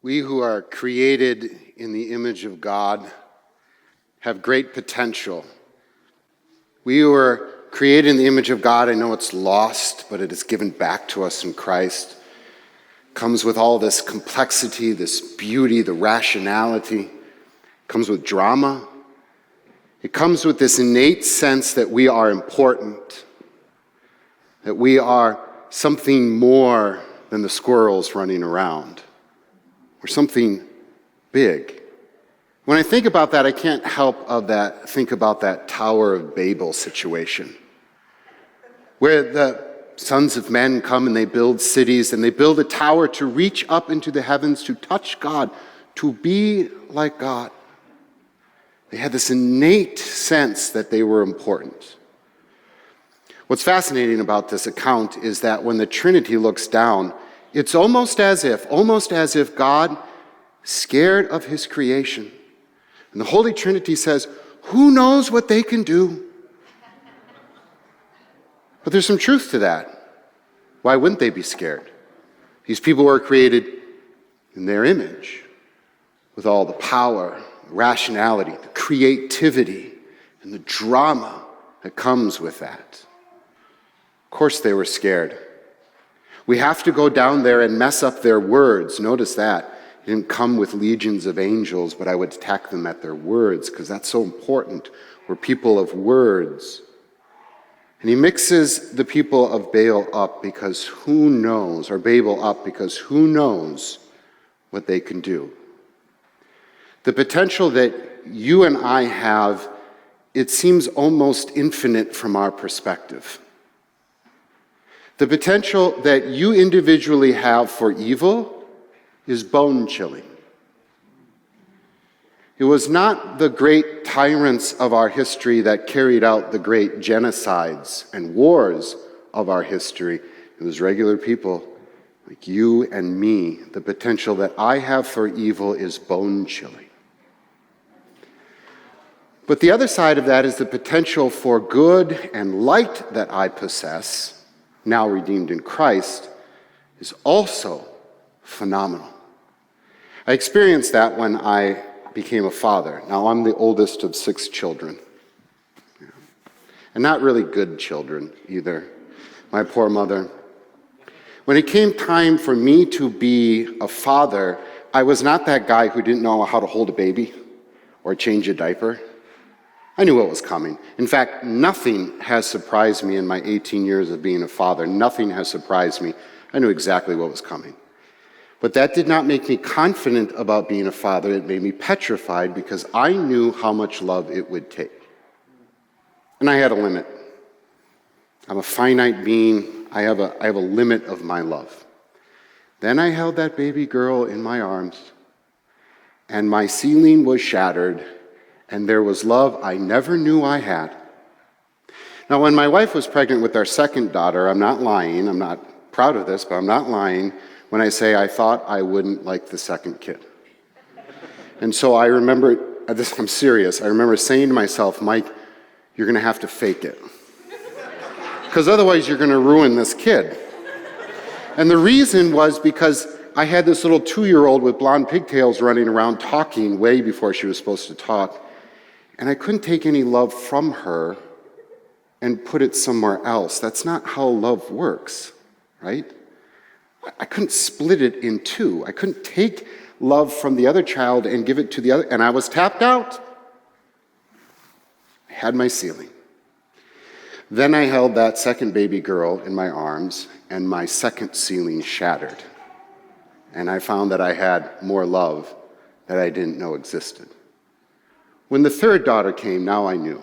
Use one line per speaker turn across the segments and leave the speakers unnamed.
We who are created in the image of God have great potential. We who are created in the image of God, I know it's lost, but it is given back to us in Christ. It comes with all this complexity, this beauty, the rationality. It comes with drama. It comes with this innate sense that we are important, that we are something more than the squirrels running around. Or something big. When I think about that, I can't help think about that Tower of Babel situation, where the sons of men come and they build cities and they build a tower to reach up into the heavens, to touch God, to be like God. They had this innate sense that they were important. What's fascinating about this account is that when the Trinity looks down, it's almost as if God, scared of his creation, and the Holy Trinity says, who knows what they can do? But there's some truth to that. Why wouldn't they be scared? These people were created in their image, with all the power, the rationality, the creativity, and the drama that comes with that. Of course they were scared. We have to go down there and mess up their words. Notice that. It didn't come with legions of angels, but I would attack them at their words, because that's so important. We're people of words. And he mixes the people of Babel up because who knows what they can do. The potential that you and I have, it seems almost infinite from our perspective. The potential that you individually have for evil is bone-chilling. It was not the great tyrants of our history that carried out the great genocides and wars of our history. It was regular people like you and me. The potential that I have for evil is bone-chilling. But the other side of that is the potential for good and light that I possess, now redeemed in Christ, is also phenomenal. I experienced that when I became a father. Now, I'm the oldest of 6 children. And not really good children either. My poor mother. When it came time for me to be a father, I was not that guy who didn't know how to hold a baby or change a diaper. I knew what was coming. In fact, nothing has surprised me in my 18 years of being a father. Nothing has surprised me. I knew exactly what was coming. But that did not make me confident about being a father. It made me petrified because I knew how much love it would take. And I had a limit. I'm a finite being. I have a limit of my love. Then I held that baby girl in my arms, and my ceiling was shattered, and there was love I never knew I had. Now, when my wife was pregnant with our second daughter, I'm not lying, I'm not proud of this, but I'm not lying when I say I thought I wouldn't like the second kid. And so I remember, I'm serious, I remember saying to myself, Mike, you're going to have to fake it. Because otherwise you're going to ruin this kid. And the reason was because I had this little 2-year-old with blonde pigtails running around talking way before she was supposed to talk. And I couldn't take any love from her and put it somewhere else. That's not how love works, right? I couldn't split it in two. I couldn't take love from the other child and give it to the other, and I was tapped out. I had my ceiling. Then I held that second baby girl in my arms, and my second ceiling shattered. And I found that I had more love that I didn't know existed. When the third daughter came, now I knew.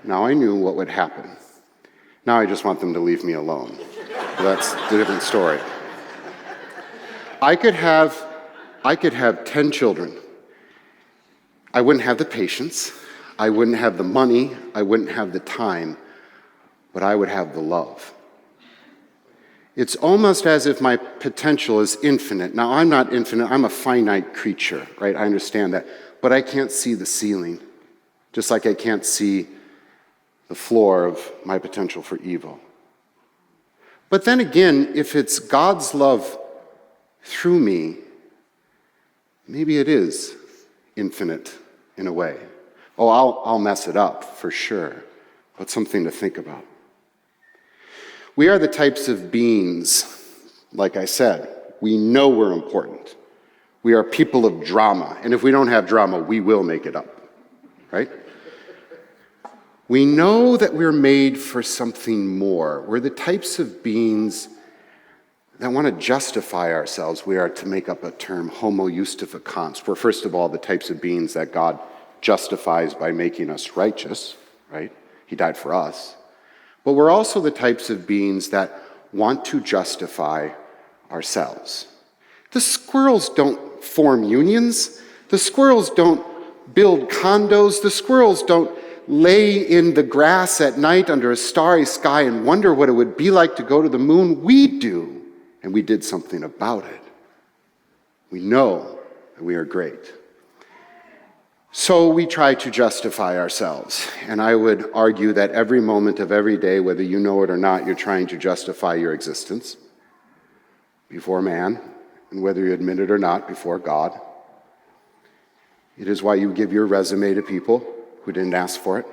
Now I knew what would happen. Now I just want them to leave me alone. That's a different story. I could have 10 children. I wouldn't have the patience. I wouldn't have the money. I wouldn't have the time. But I would have the love. It's almost as if my potential is infinite. Now, I'm not infinite. I'm a finite creature, right? I understand that. But I can't see the ceiling, just like I can't see the floor of my potential for evil. But then again, if it's God's love through me, maybe it is infinite in a way. Oh, I'll mess it up for sure, but something to think about. We are the types of beings, like I said, we know we're important. We are people of drama, and if we don't have drama, we will make it up, right? We know that we're made for something more. We're the types of beings that want to justify ourselves. We are, to make up a term, homo justificans. We're, first of all, the types of beings that God justifies by making us righteous, right? He died for us. But we're also the types of beings that want to justify ourselves. The squirrels don't form unions. The squirrels don't build condos. The squirrels don't lay in the grass at night under a starry sky and wonder what it would be like to go to the moon. We do, and we did something about it. We know that we are great. So we try to justify ourselves, and I would argue that every moment of every day, whether you know it or not, you're trying to justify your existence before man, and whether you admit it or not, before God. It is why you give your resume to people who didn't ask for it.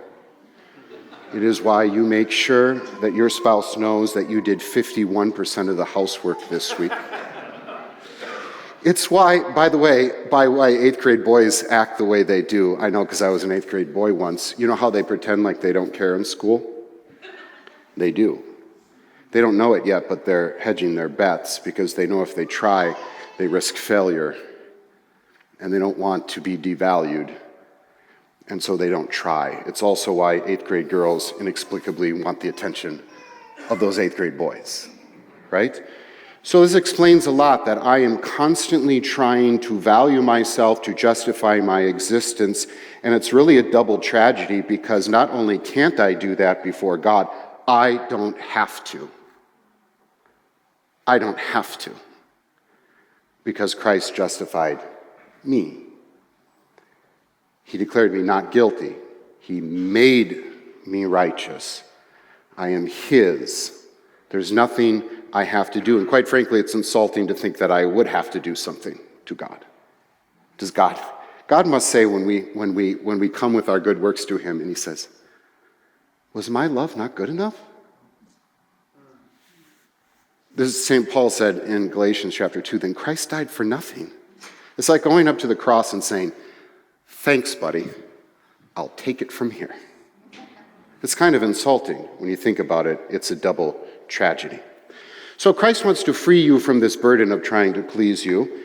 It is why you make sure that your spouse knows that you did 51% of the housework this week. It's why, by the way, why 8th grade boys act the way they do. I know because I was an 8th grade boy once. You know how they pretend like they don't care in school? They do. They don't know it yet, but they're hedging their bets because they know if they try, they risk failure. And they don't want to be devalued. And so they don't try. It's also why 8th grade girls inexplicably want the attention of those 8th grade boys, right? So this explains a lot, that I am constantly trying to value myself, to justify my existence, and it's really a double tragedy because not only can't I do that before God, I don't have to. I don't have to, because Christ justified me. He declared me not guilty. He made me righteous. I am his. There's nothing I have to do. And quite frankly, it's insulting to think that I would have to do something to God. Does God? God must say when we come with our good works to him, and he says, was my love not good enough? This is St. Paul said in Galatians chapter 2, then Christ died for nothing. It's like going up to the cross and saying, thanks, buddy. I'll take it from here. It's kind of insulting when you think about it. It's a double tragedy. So Christ wants to free you from this burden of trying to please you.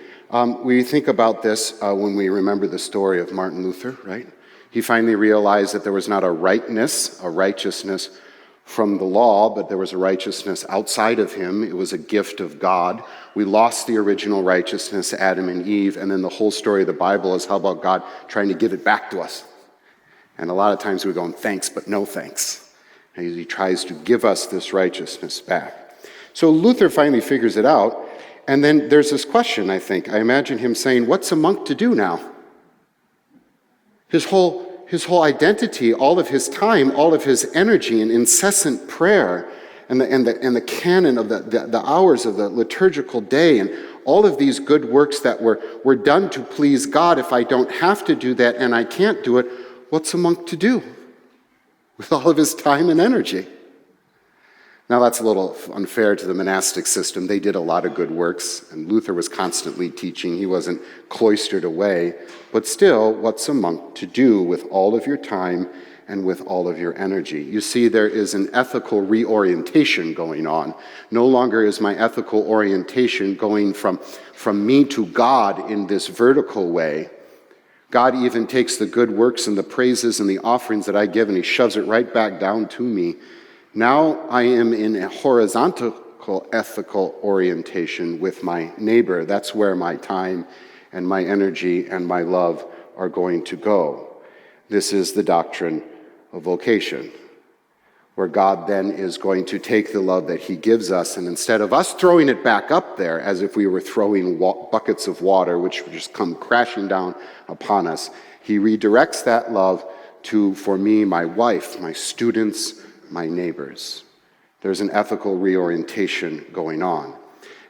We think about this when we remember the story of Martin Luther, right? He finally realized that there was not a righteousness from the law, but there was a righteousness outside of him. It was a gift of God. We lost the original righteousness, Adam and Eve, and then the whole story of the Bible is how about God trying to give it back to us? And a lot of times we're going, thanks, but no thanks. And he tries to give us this righteousness back. So Luther finally figures it out, and then there's this question, I think. I imagine him saying, what's a monk to do now? His whole identity, all of his time, all of his energy and incessant prayer, and the canon of the hours of the liturgical day, and all of these good works that were done to please God. If I don't have to do that and I can't do it, what's a monk to do with all of his time and energy? Now that's a little unfair to the monastic system. They did a lot of good works, and Luther was constantly teaching. He wasn't cloistered away. But still, what's a monk to do with all of your time and with all of your energy? You see, there is an ethical reorientation going on. No longer is my ethical orientation going from me to God in this vertical way. God even takes the good works and the praises and the offerings that I give, and he shoves it right back down to me. Now I am in a horizontal ethical orientation with my neighbor. That's where my time and my energy and my love are going to go. This is the doctrine of vocation, where God then is going to take the love that he gives us, and instead of us throwing it back up there as if we were throwing buckets of water, which would just come crashing down upon us, he redirects that love to, for me, my wife, my students, my neighbors. There's an ethical reorientation going on.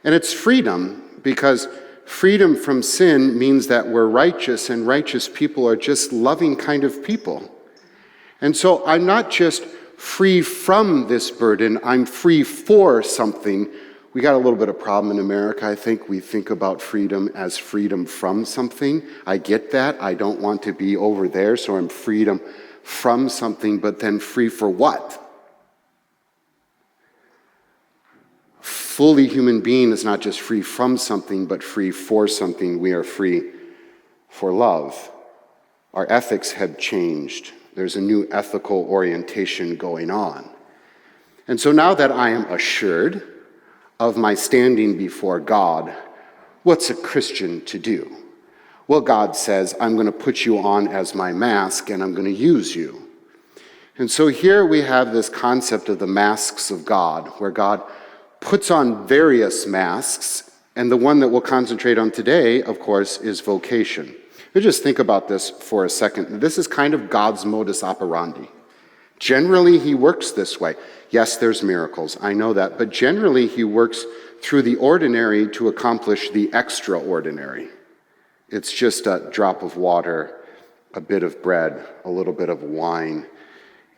And it's freedom, because Freedom from sin means that we're righteous, and righteous people are just loving kind of people. And so I'm not just free from this burden, I'm free for something. We got a little bit of problem in America, I think. We think about freedom as freedom from something. I get that. I don't want to be over there, so I'm freedom from something, but then free for what? Fully human being is not just free from something, but free for something. We are free for love. Our ethics have changed. There's a new ethical orientation going on. And so now that I am assured of my standing before God, what's a Christian to do? Well, God says, I'm going to put you on as my mask, and I'm going to use you. And so here we have this concept of the masks of God, where God puts on various masks, and the one that we'll concentrate on today, of course, is vocation. Let's just think about this for a second. This is kind of God's modus operandi. Generally, he works this way. Yes, there's miracles, I know that, but generally he works through the ordinary to accomplish the extraordinary. It's just a drop of water, a bit of bread, a little bit of wine.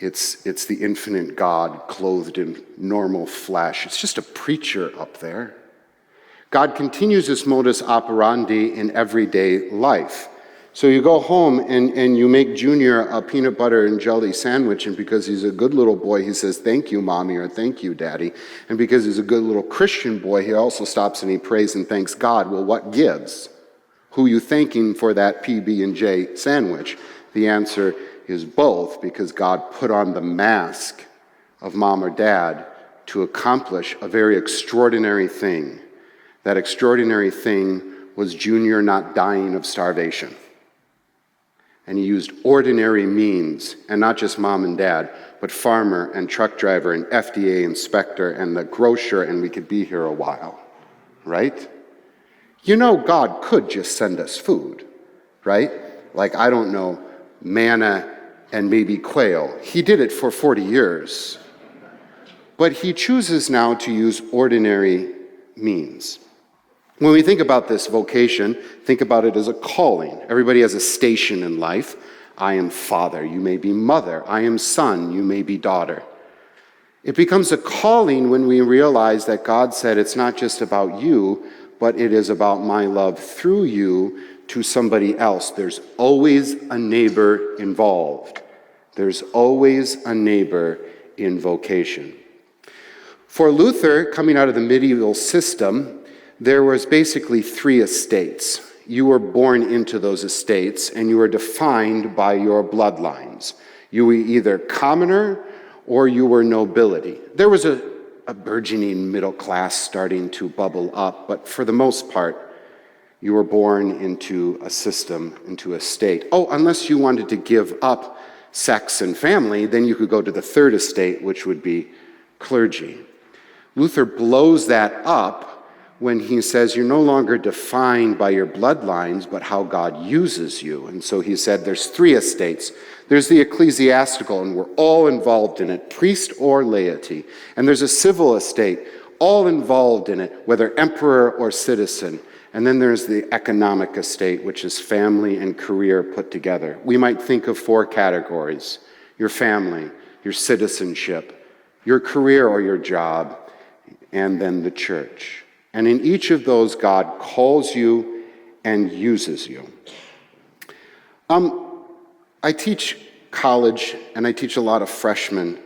It's the infinite God clothed in normal flesh. It's just a preacher up there. God continues this modus operandi in everyday life. So you go home and you make Junior a peanut butter and jelly sandwich, and because he's a good little boy, he says, thank you, Mommy, or thank you, Daddy. And because he's a good little Christian boy, he also stops and he prays and thanks God. Well, what gives? Who are you thanking for that PB&J sandwich? The answer is both, because God put on the mask of mom or dad to accomplish a very extraordinary thing. That extraordinary thing was Junior not dying of starvation. And he used ordinary means, and not just mom and dad, but farmer and truck driver and FDA inspector and the grocer, and we could be here a while, right? You know, God could just send us food, right? Like, I don't know, manna and maybe quail. He did it for 40 years. But he chooses now to use ordinary means. When we think about this vocation, think about it as a calling. Everybody has a station in life. I am father, you may be mother. I am son, you may be daughter. It becomes a calling when we realize that God said it's not just about you, but it is about my love through you to somebody else. There's always a neighbor involved. There's always a neighbor in vocation. For Luther, coming out of the medieval system, there was basically 3 estates. You were born into those estates, and you were defined by your bloodlines. You were either commoner or you were nobility. There was a burgeoning middle class starting to bubble up, but for the most part, you were born into a system, into a state. Oh, unless you wanted to give up sex and family, then you could go to the 3rd estate, which would be clergy. Luther blows that up when he says you're no longer defined by your bloodlines, but how God uses you. And so he said there's 3 estates. There's the ecclesiastical, and we're all involved in it, priest or laity. And there's a civil estate, all involved in it, whether emperor or citizen. And then there's the economic estate, which is family and career put together. We might think of 4 categories: your family, your citizenship, your career or your job, and then the church. And in each of those, God calls you and uses you. I teach college, and I teach a lot of freshmen,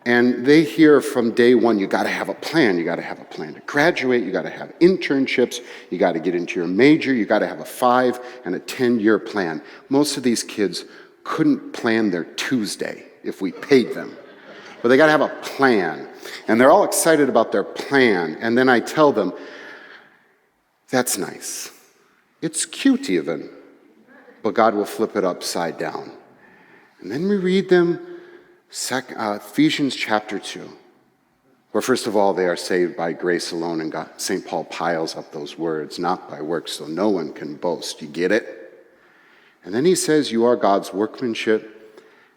and they hear from day one, you got to have a plan. You got to have a plan to graduate. You got to have internships. You got to get into your major. You got to have a 5 and a 10-year plan. Most of these kids couldn't plan their Tuesday if we paid them. But they got to have a plan. And they're all excited about their plan. And then I tell them, that's nice. It's cute even. But God will flip it upside down. And then we read them Ephesians chapter 2, where first of all they are saved by grace alone, and God, St. Paul piles up those words, not by works, so no one can boast. You get it? And then he says you are God's workmanship,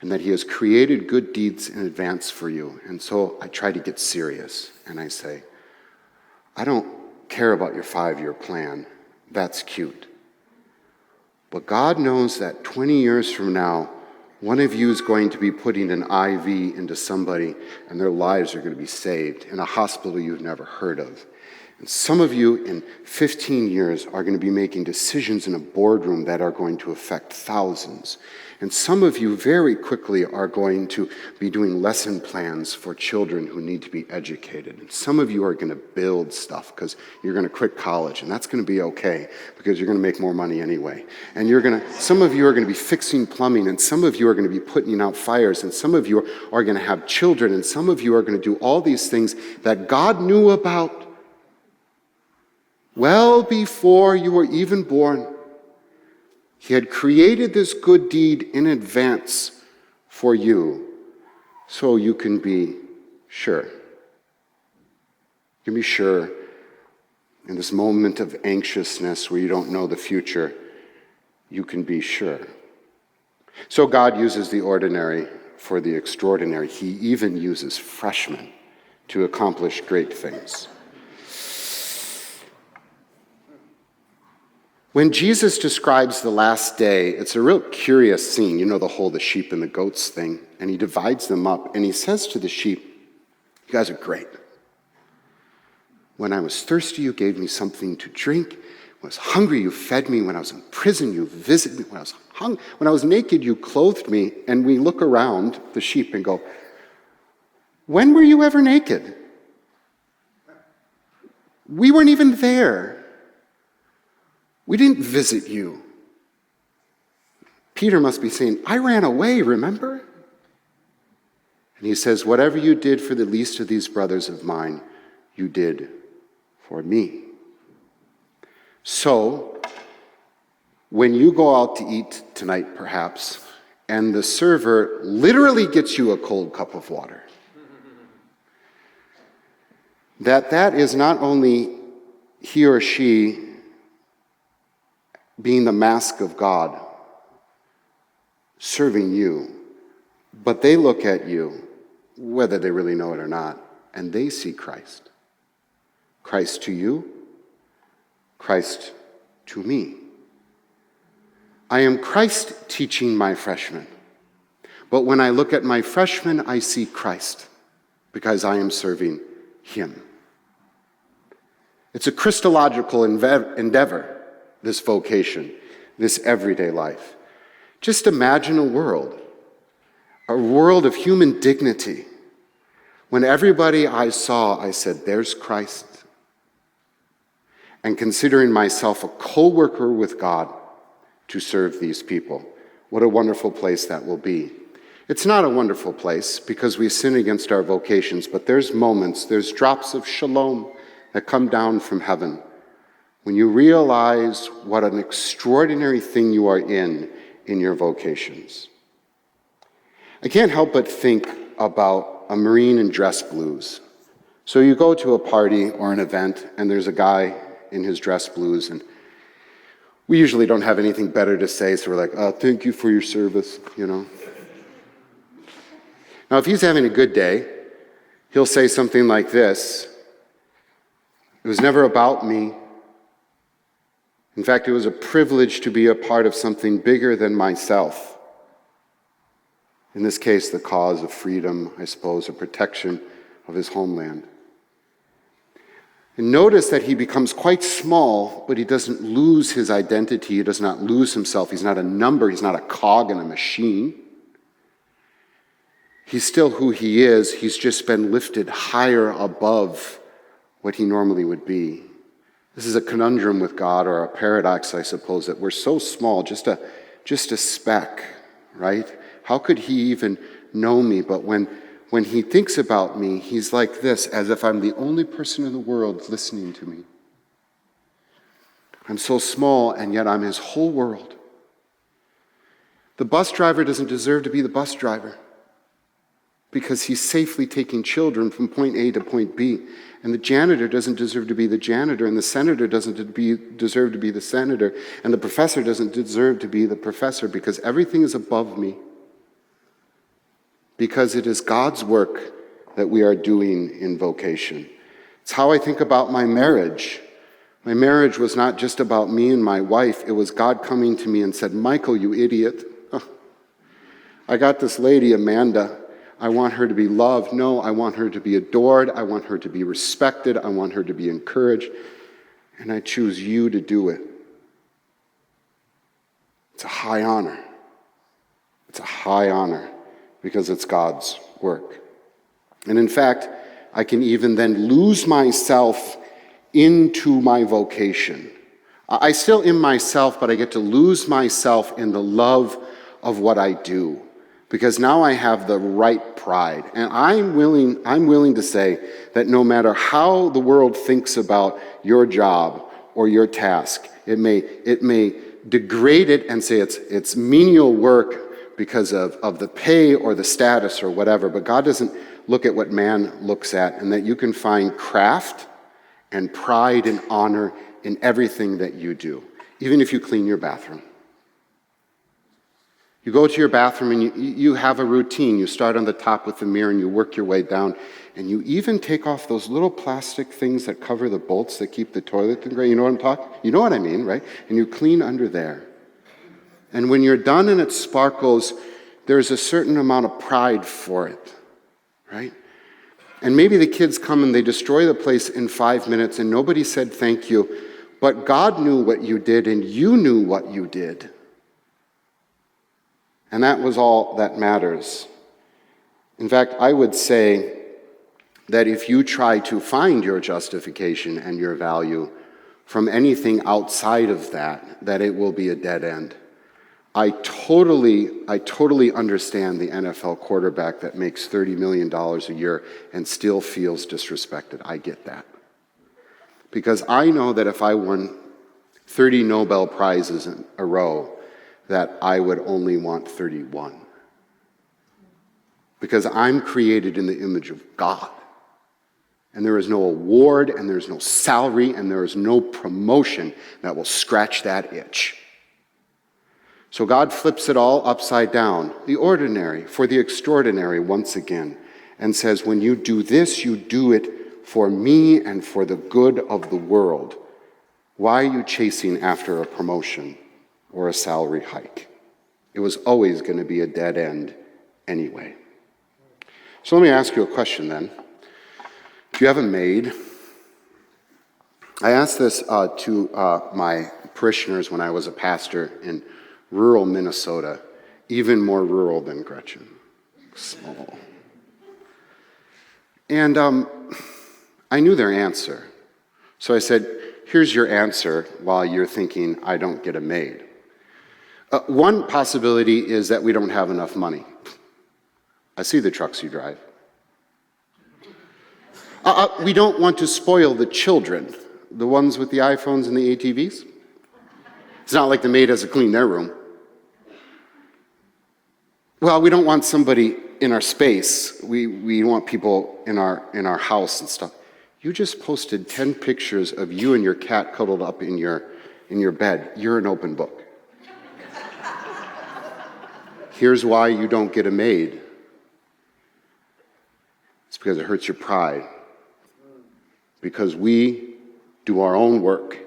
and that he has created good deeds in advance for you. And so I try to get serious, and I say, I don't care about your 5-year plan. That's cute. But God knows that 20 years from now, one of you is going to be putting an IV into somebody and their lives are going to be saved in a hospital you've never heard of. And some of you in 15 years are going to be making decisions in a boardroom that are going to affect thousands. And some of you very quickly are going to be doing lesson plans for children who need to be educated. And some of you are going to build stuff because you're going to quit college, and that's going to be okay because you're going to make more money anyway. And some of you are going to be fixing plumbing, and some of you are going to be putting out fires, and some of you are going to have children, and some of you are going to do all these things that God knew about well before you were even born. He had created this good deed in advance for you so you can be sure. You can be sure in this moment of anxiousness where you don't know the future, you can be sure. So God uses the ordinary for the extraordinary. He even uses freshmen to accomplish great things. When Jesus describes the last day, it's a real curious scene. You know the sheep and the goats thing. And he divides them up, and he says to the sheep, you guys are great. When I was thirsty, you gave me something to drink. When I was hungry, you fed me. When I was in prison, you visited me. When I was naked, you clothed me. And we look around the sheep and go, when were you ever naked? We weren't even there. We didn't visit you. Peter must be saying, I ran away, remember? And he says, whatever you did for the least of these brothers of mine, you did for me. So, when you go out to eat tonight, perhaps, and the server literally gets you a cold cup of water, that is not only he or she being the mask of God, serving you, but they look at you, whether they really know it or not, and they see Christ. Christ to you, Christ to me. I am Christ teaching my freshmen, but when I look at my freshmen, I see Christ, because I am serving him. It's a Christological endeavor, this vocation, this everyday life. Just imagine a world of human dignity. When everybody I saw, I said, there's Christ. And considering myself a co-worker with God to serve these people. What a wonderful place that will be. It's not a wonderful place because we sin against our vocations, but there's moments, there's drops of shalom that come down from heaven when you realize what an extraordinary thing you are in your vocations. I can't help but think about a Marine in dress blues. So you go to a party or an event, and there's a guy in his dress blues, and we usually don't have anything better to say, so we're like, thank you for your service, Now, if he's having a good day, he'll say something like this: it was never about me. In fact, it was a privilege to be a part of something bigger than myself. In this case, the cause of freedom, I suppose, a protection of his homeland. And notice that he becomes quite small, but he doesn't lose his identity. He does not lose himself. He's not a number. He's not a cog in a machine. He's still who he is. He's just been lifted higher above what he normally would be. This is a conundrum with God, or a paradox, I suppose, that we're so small, just a speck, right? How could he even know me? But when he thinks about me, he's like this, as if I'm the only person in the world listening to me. I'm so small, and yet I'm his whole world. The bus driver doesn't deserve to be the bus driver because he's safely taking children from point A to point B. And the janitor doesn't deserve to be the janitor, and the senator doesn't deserve to be the senator, and the professor doesn't deserve to be the professor, because everything is above me. Because it is God's work that we are doing in vocation. It's how I think about my marriage. My marriage was not just about me and my wife. It was God coming to me and said, Michael, you idiot. I got this lady, Amanda. I want her to be loved. No, I want her to be adored. I want her to be respected. I want her to be encouraged. And I choose you to do it. It's a high honor. It's a high honor because it's God's work. And in fact, I can even then lose myself into my vocation. I still am myself, but I get to lose myself in the love of what I do, because now I have the right pride. And I'm willing to say that no matter how the world thinks about your job or your task, it may degrade it and say it's menial work because of the pay or the status or whatever, but God doesn't look at what man looks at, and that you can find craft and pride and honor in everything that you do, even if you clean your bathroom. You go to your bathroom and you have a routine. You start on the top with the mirror and you work your way down, and you even take off those little plastic things that cover the bolts that keep the toilet in great. You know what I'm talking? You know what I mean, right? And you clean under there. And when you're done and it sparkles, there's a certain amount of pride for it, right? And maybe the kids come and they destroy the place in 5 minutes and nobody said thank you, but God knew what you did and you knew what you did. And that was all that matters. In fact, I would say that if you try to find your justification and your value from anything outside of that it will be a dead end. I totally understand the NFL quarterback that makes $30 million a year and still feels disrespected. I get that. Because I know that if I won 30 Nobel Prizes in a row, that I would only want 31. Because I'm created in the image of God. And there is no award, and there's no salary, and there is no promotion that will scratch that itch. So God flips it all upside down, the ordinary for the extraordinary once again, and says, when you do this, you do it for me and for the good of the world. Why are you chasing after a promotion or a salary hike? It was always going to be a dead end anyway. So let me ask you a question then. Do you have a maid? I asked this to my parishioners when I was a pastor in rural Minnesota, even more rural than Gretchen. Small. And I knew their answer. So I said, here's your answer while you're thinking, I don't get a maid. One possibility is that we don't have enough money. I see the trucks you drive. We don't want to spoil the children, the ones with the iPhones and the ATVs. It's not like the maid has to clean their room. Well, we don't want somebody in our space. We want people in our house and stuff. You just posted 10 pictures of you and your cat cuddled up in your bed. You're an open book. Here's why you don't get a maid. It's because it hurts your pride. Because we do our own work.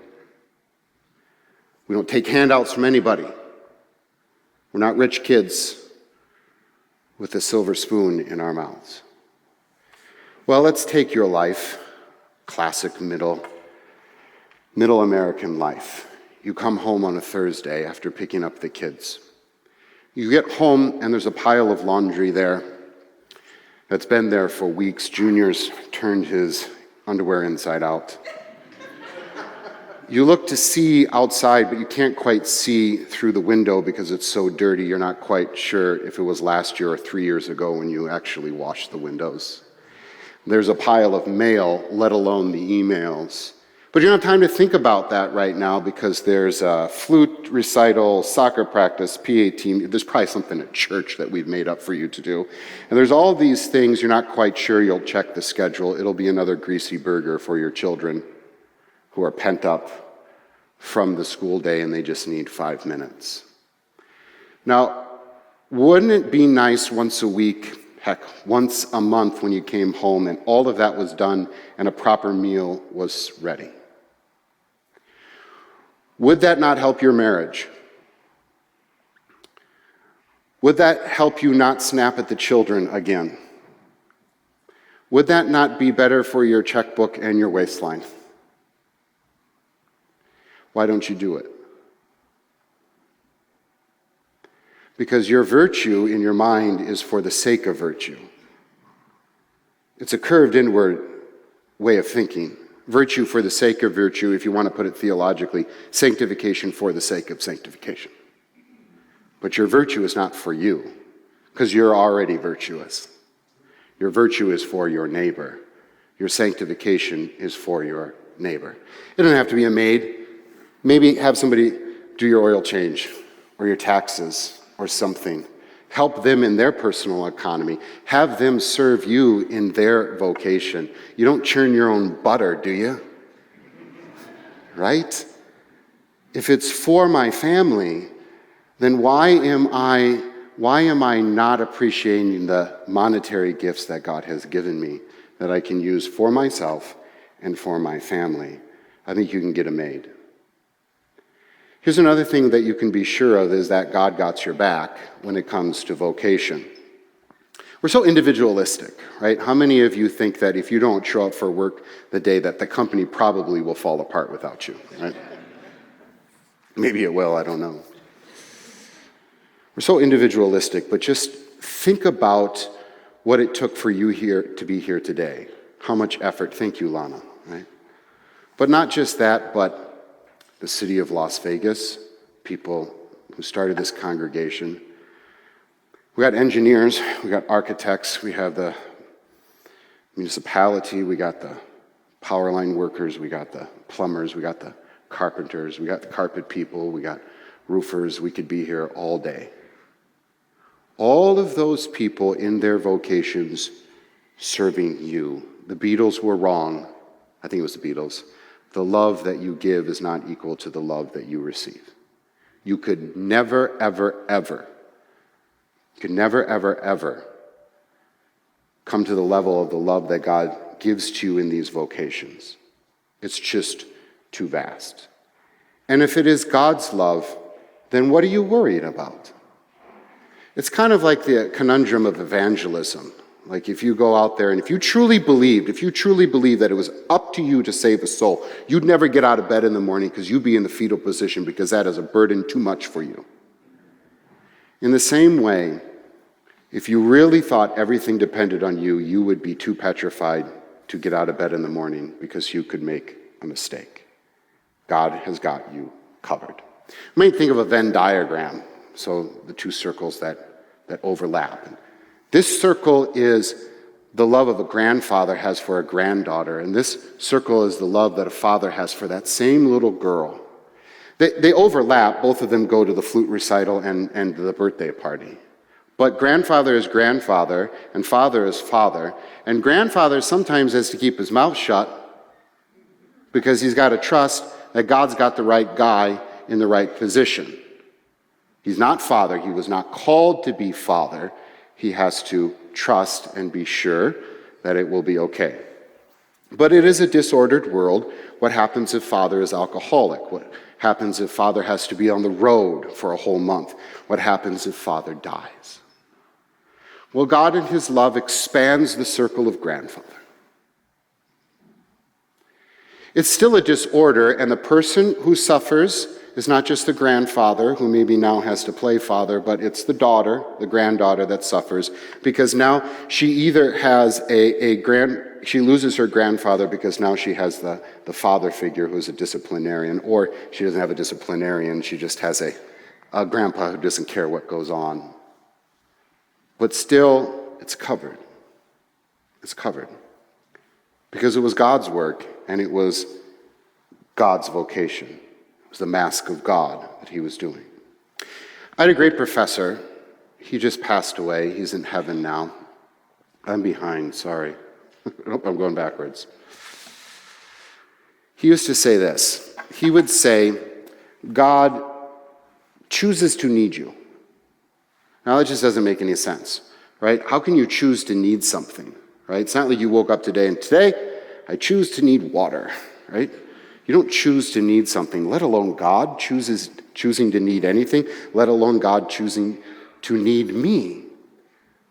We don't take handouts from anybody. We're not rich kids with a silver spoon in our mouths. Well, let's take your life, classic middle American life. You come home on a Thursday after picking up the kids. You get home and there's a pile of laundry there that's been there for weeks. Junior's turned his underwear inside out. You look to see outside, but you can't quite see through the window because it's so dirty. You're not quite sure if it was last year or 3 years ago when you actually washed the windows. There's a pile of mail, let alone the emails. But you don't have time to think about that right now because there's a flute recital, soccer practice, PA team. There's probably something at church that we've made up for you to do. And there's all these things you're not quite sure. You'll check the schedule. It'll be another greasy burger for your children who are pent up from the school day and they just need 5 minutes. Now, wouldn't it be nice once a week, heck, once a month when you came home and all of that was done and a proper meal was ready? Would that not help your marriage? Would that help you not snap at the children again? Would that not be better for your checkbook and your waistline? Why don't you do it? Because your virtue in your mind is for the sake of virtue. It's a curved inward way of thinking. Virtue for the sake of virtue, if you want to put it theologically, sanctification for the sake of sanctification. But your virtue is not for you, because you're already virtuous. Your virtue is for your neighbor. Your sanctification is for your neighbor. It doesn't have to be a maid. Maybe have somebody do your oil change or your taxes or something. Help them in their personal economy. Have them serve you in their vocation. You don't churn your own butter, do you? Right? If it's for my family, then why am I not appreciating the monetary gifts that God has given me that I can use for myself and for my family? I think you can get a maid. Here's another thing that you can be sure of is that God got your back when it comes to vocation. We're so individualistic, right? How many of you think that if you don't show up for work the day that the company probably will fall apart without you, right? Maybe it will, I don't know. We're so individualistic, but just think about what it took for you here to be here today. How much effort. Thank you, Lana, right? But not just that, but the city of Las Vegas, people who started this congregation. We got engineers, we got architects, we have the municipality, we got the power line workers, we got the plumbers, we got the carpenters, we got the carpet people, we got roofers. We could be here all day. All of those people in their vocations serving you. The Beatles were wrong. I think it was the Beatles. The love that you give is not equal to the love that you receive. You could never, ever, ever come to the level of the love that God gives to you in these vocations. It's just too vast. And if it is God's love, then what are you worried about? It's kind of like the conundrum of evangelism. Like if you go out there and if you truly believed that it was up to you to save a soul, you'd never get out of bed in the morning because you'd be in the fetal position because that is a burden too much for you. In the same way, if you really thought everything depended on you, you would be too petrified to get out of bed in the morning because you could make a mistake. God has got you covered. You might think of a Venn diagram, so the two circles that overlap. This circle is the love of a grandfather has for a granddaughter, and this circle is the love that a father has for that same little girl. They overlap. Both of them go to the flute recital and the birthday party. But grandfather is grandfather, and father is father. And grandfather sometimes has to keep his mouth shut because he's got to trust that God's got the right guy in the right position. He's not father. He was not called to be father. He has to trust and be sure that it will be okay. But it is a disordered world. What happens if father is alcoholic? What happens if father has to be on the road for a whole month? What happens if father dies? Well, God in his love expands the circle of grandfather. It's still a disorder, and the person who suffers is not just the grandfather, who maybe now has to play father, but it's the daughter, the granddaughter that suffers, because now she either has she loses her grandfather because now she has the father figure who's a disciplinarian, or she doesn't have a disciplinarian, she just has a grandpa who doesn't care what goes on. But still, it's covered. It's covered. Because it was God's work, and it was God's vocation. It was the mask of God that he was doing. I had a great professor. He just passed away. He's in heaven now. I'm behind, sorry. Nope, I'm going backwards. He used to say this. He would say, God chooses to need you. Now, that just doesn't make any sense, right? How can you choose to need something, right? It's not like you woke up today and today, I choose to need water, right? You don't choose to need something, let alone God choosing to need anything, let alone God choosing to need me.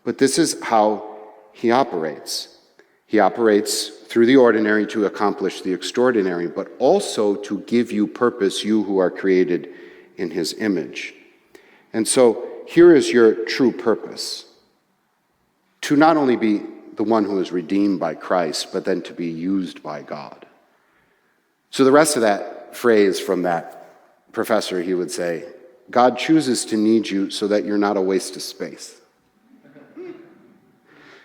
But this is how he operates. He operates through the ordinary to accomplish the extraordinary, but also to give you purpose, you who are created in his image. And so here is your true purpose: to not only be the one who is redeemed by Christ, but then to be used by God. So the rest of that phrase from that professor, he would say, God chooses to need you so that you're not a waste of space.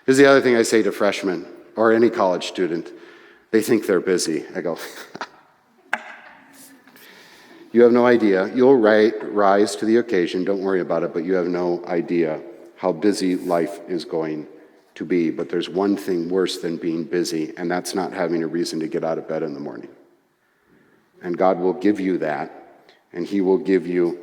Here's the other thing I say to freshmen or any college student. They think they're busy. I go, you have no idea. You'll rise to the occasion. Don't worry about it, but you have no idea how busy life is going to be. But there's one thing worse than being busy, and that's not having a reason to get out of bed in the morning. And God will give you that, and he will give you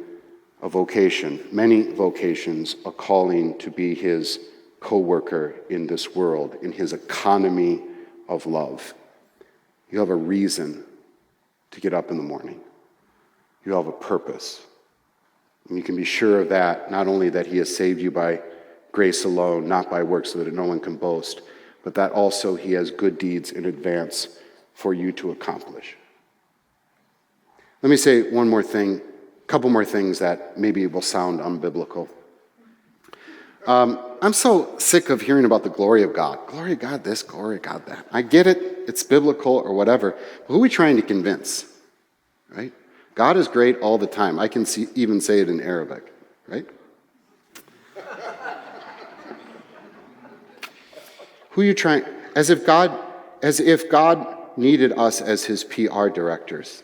a vocation, many vocations, a calling to be his co-worker in this world, in his economy of love. You have a reason to get up in the morning. You have a purpose. And you can be sure of that, not only that he has saved you by grace alone, not by works, so that no one can boast, but that also he has good deeds in advance for you to accomplish. Let me say one more thing, a couple more things that maybe will sound unbiblical. I'm so sick of hearing about the glory of God. Glory of God this, glory of God that. I get it, it's biblical or whatever, but who are we trying to convince, right? God is great all the time. I can even say it in Arabic, right? Who are you trying, as if God needed us as his PR directors.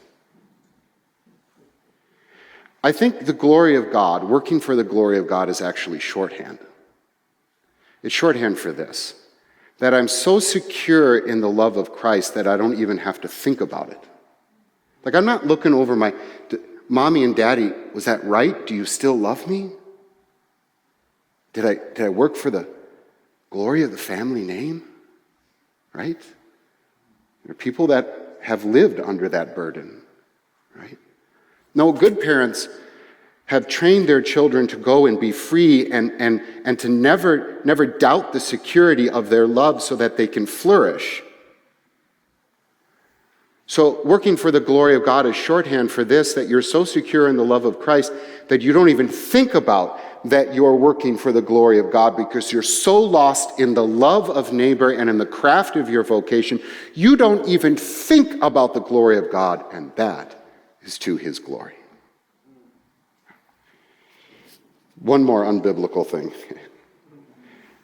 I think the glory of God, working for the glory of God, is actually shorthand. It's shorthand for this, that I'm so secure in the love of Christ that I don't even have to think about it. Like, I'm not looking over my, mommy and daddy, was that right? Do you still love me? Did I work for the glory of the family name? Right? There are people that have lived under that burden, right? No, good parents have trained their children to go and be free and to never doubt the security of their love so that they can flourish. So working for the glory of God is shorthand for this, that you're so secure in the love of Christ that you don't even think about that you're working for the glory of God, because you're so lost in the love of neighbor and in the craft of your vocation, you don't even think about the glory of God, and that is to his glory. One more unbiblical thing.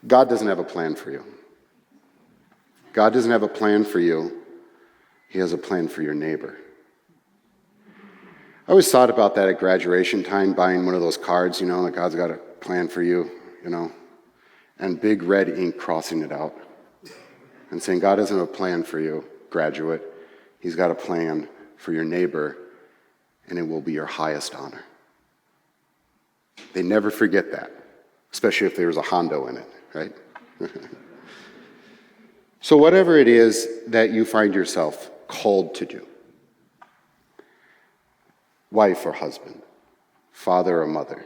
God doesn't have a plan for you. God doesn't have a plan for you. He has a plan for your neighbor. I always thought about that at graduation time, buying one of those cards, that God's got a plan for you, and big red ink crossing it out and saying, God doesn't have a plan for you, graduate. He's got a plan for your neighbor, and it will be your highest honor. They never forget that, especially if there's a Hondo in it, right? So whatever it is that you find yourself called to do, wife or husband, father or mother,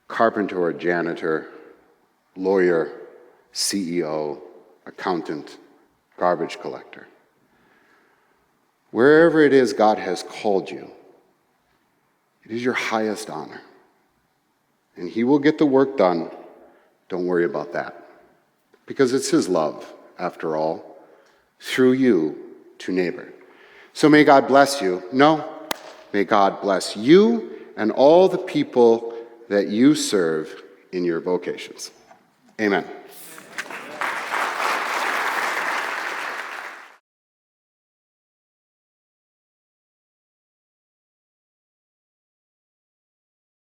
carpenter or janitor, lawyer, CEO, accountant, garbage collector, wherever it is God has called you, it is your highest honor. And he will get the work done. Don't worry about that. Because it's his love, after all, through you to neighbor. So may God bless you. No, may God bless you and all the people that you serve in your vocations. Amen.